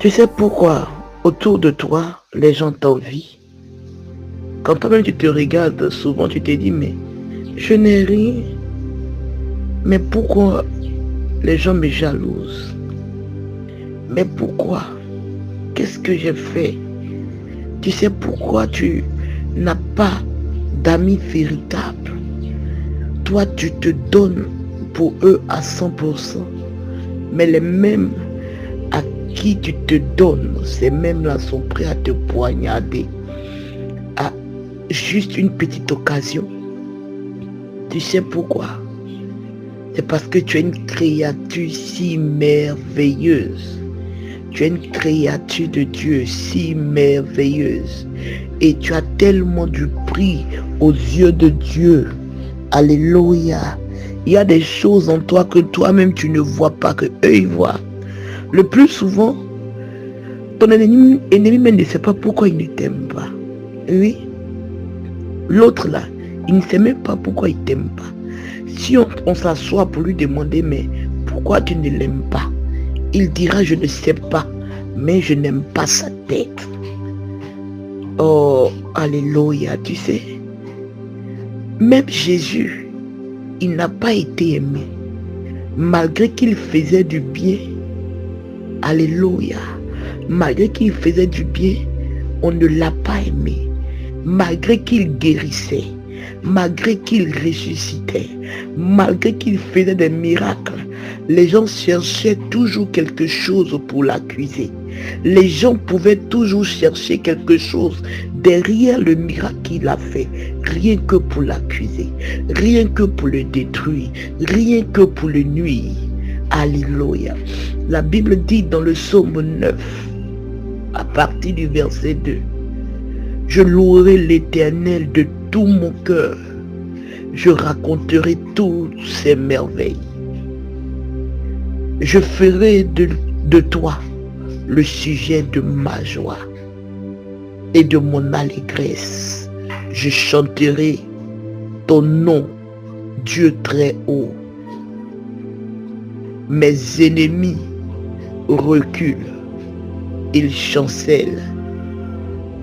Tu sais pourquoi autour de toi, les gens t'envient? Quand toi-même tu te regardes, souvent tu te dis, mais je n'ai rien. Mais pourquoi les gens me jalousent? Mais pourquoi? Qu'est-ce que j'ai fait? Tu sais pourquoi tu n'as pas d'amis véritables? Toi, tu te donnes pour eux à 100%. Mais les mêmes à qui tu te donnes, ces mêmes-là sont prêts à te poignarder à juste une petite occasion. Tu sais pourquoi? C'est parce que tu es une créature si merveilleuse. Tu es une créature de Dieu si merveilleuse. Et tu as tellement du prix aux yeux de Dieu. Alléluia. Il y a des choses en toi que toi-même tu ne vois pas, que eux ils voient. Le plus souvent, ton ennemi même ne sait pas pourquoi il ne t'aime pas. Oui. L'autre là, il ne sait même pas pourquoi il ne t'aime pas. Si on s'assoit pour lui demander, mais pourquoi tu ne l'aimes pas? Il dira, je ne sais pas, mais je n'aime pas sa tête. Oh, alléluia, tu sais. Même Jésus, il n'a pas été aimé. Malgré qu'il faisait du bien, alléluia, malgré qu'il faisait du bien, on ne l'a pas aimé. Malgré qu'il guérissait, malgré qu'il ressuscitait, malgré qu'il faisait des miracles, les gens cherchaient toujours quelque chose pour l'accuser. Les gens pouvaient toujours chercher quelque chose derrière le miracle qu'il a fait, rien que pour l'accuser, rien que pour le détruire, rien que pour le nuire. Alléluia. La Bible dit dans le psaume 9, à partir du verset 2, je louerai l'Éternel de tout mon cœur. Je raconterai toutes ses merveilles. Je ferai de toi le sujet de ma joie et de mon allégresse. Je chanterai ton nom, Dieu très haut. Mes ennemis reculent, ils chancellent,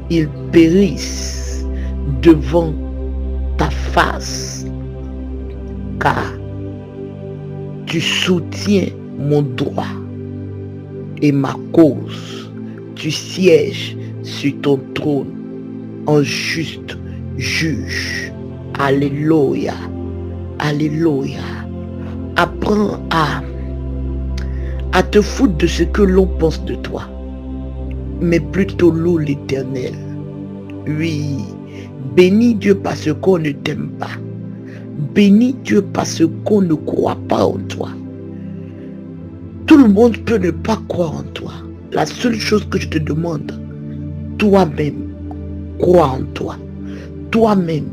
ils périssent devant ta face, car tu soutiens mon droit et ma cause. Tu sièges sur ton trône en juste juge. Alléluia. Alléluia. Apprends à te foutre de ce que l'on pense de toi, mais plutôt loue l'Éternel. Oui, bénis Dieu parce qu'on ne t'aime pas. Bénis Dieu parce qu'on ne croit pas en toi. Tout le monde peut ne pas croire en toi. La seule chose que je te demande, toi-même, crois en toi. Toi-même,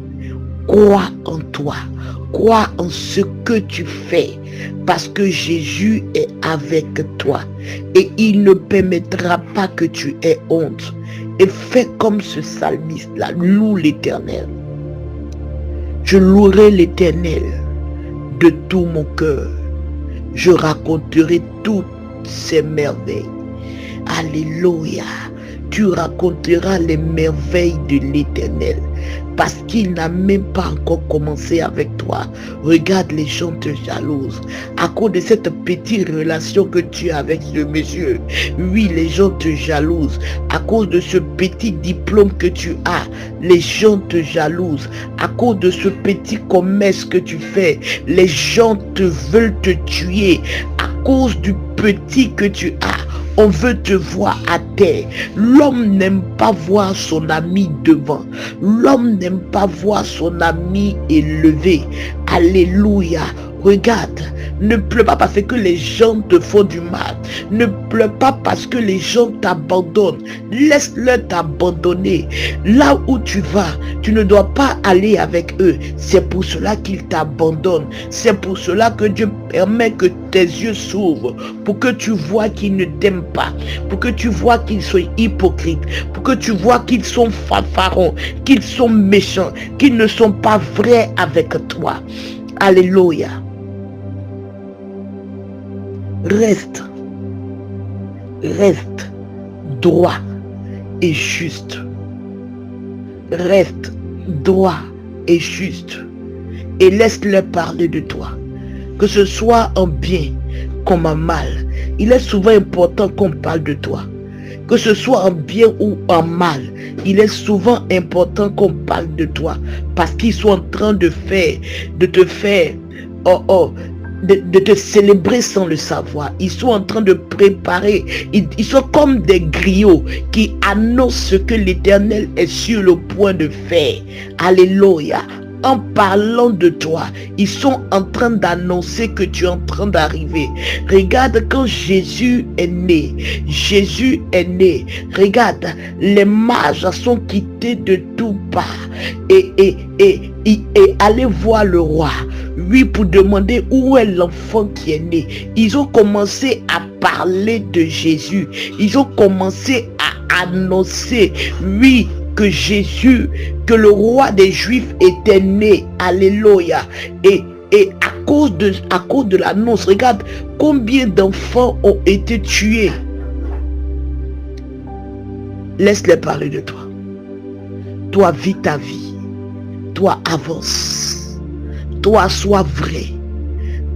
crois en toi. Crois en ce que tu fais, parce que Jésus est avec toi et il ne permettra pas que tu aies honte. Et fais comme ce psalmiste-là, loue l'Éternel. Je louerai l'Éternel de tout mon cœur. Je raconterai toutes ses merveilles. Alléluia. Tu raconteras les merveilles de l'Éternel, parce qu'il n'a même pas encore commencé avec toi. Regarde, les gens te jalousent à cause de cette petite relation que tu as avec ce monsieur. Oui, les gens te jalousent à cause de ce petit diplôme que tu as. Les gens te jalousent à cause de ce petit commerce que tu fais. Les gens veulent te tuer à cause du petit que tu as. On veut te voir à terre. L'homme n'aime pas voir son ami devant. L'homme n'aime pas voir son ami élevé. Alléluia. Regarde, ne pleure pas parce que les gens te font du mal. Ne pleure pas parce que les gens t'abandonnent. Laisse-le t'abandonner. Là où tu vas, tu ne dois pas aller avec eux. C'est pour cela qu'ils t'abandonnent. C'est pour cela que Dieu permet que tes yeux s'ouvrent. Pour que tu vois qu'ils ne t'aiment pas. Pour que tu vois qu'ils sont hypocrites. Pour que tu vois qu'ils sont fanfarons. Qu'ils sont méchants. Qu'ils ne sont pas vrais avec toi. Alléluia. Reste droit et juste. Reste droit et juste. Et laisse-leur parler de toi. Que ce soit en bien comme en mal. Il est souvent important qu'on parle de toi. Que ce soit en bien ou en mal, il est souvent important qu'on parle de toi. Parce qu'ils sont en train de te faire, de te célébrer sans le savoir. Ils sont en train de préparer. Ils sont comme des griots qui annoncent ce que l'Éternel est sur le point de faire. Alléluia. En parlant de toi, ils sont en train d'annoncer que tu es en train d'arriver. Regarde quand Jésus est né. Jésus est né. Regarde, les mages sont quittés de tout part et allaient voir le roi. Oui, pour demander où est l'enfant qui est né. Ils ont commencé à parler de Jésus. Ils ont commencé à annoncer, oui, que Jésus, que le roi des Juifs était né. Alléluia. Et à cause de l'annonce, regarde combien d'enfants ont été tués. Laisse-les parler de toi. Toi, vis ta vie. Toi, avance. Toi, sois vrai.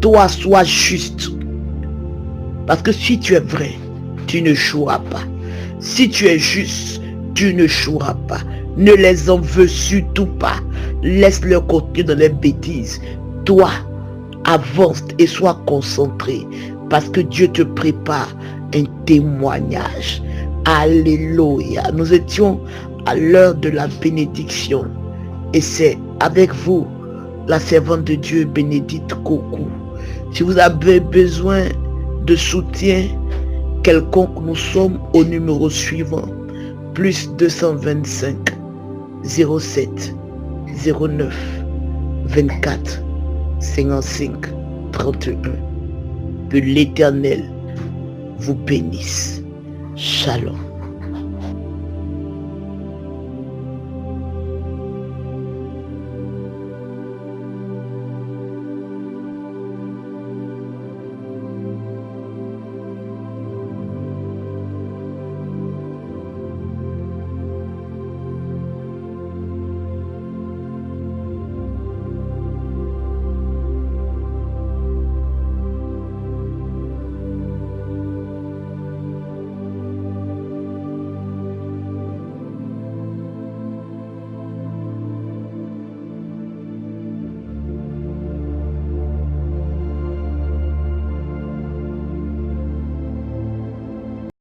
Toi, sois juste. Parce que si tu es vrai, tu ne joueras pas. Si tu es juste, tu ne joueras pas. Ne les en veux surtout pas. Laisse-leur continuer dans les bêtises. Toi, avance et sois concentré. Parce que Dieu te prépare un témoignage. Alléluia. Nous étions à l'heure de la bénédiction. Et c'est avec vous, la servante de Dieu, Bénédicte Kokou. Si vous avez besoin de soutien quelconque, nous sommes au numéro suivant. Plus 225 07 09 24 55 31. Que l'Éternel vous bénisse. Shalom.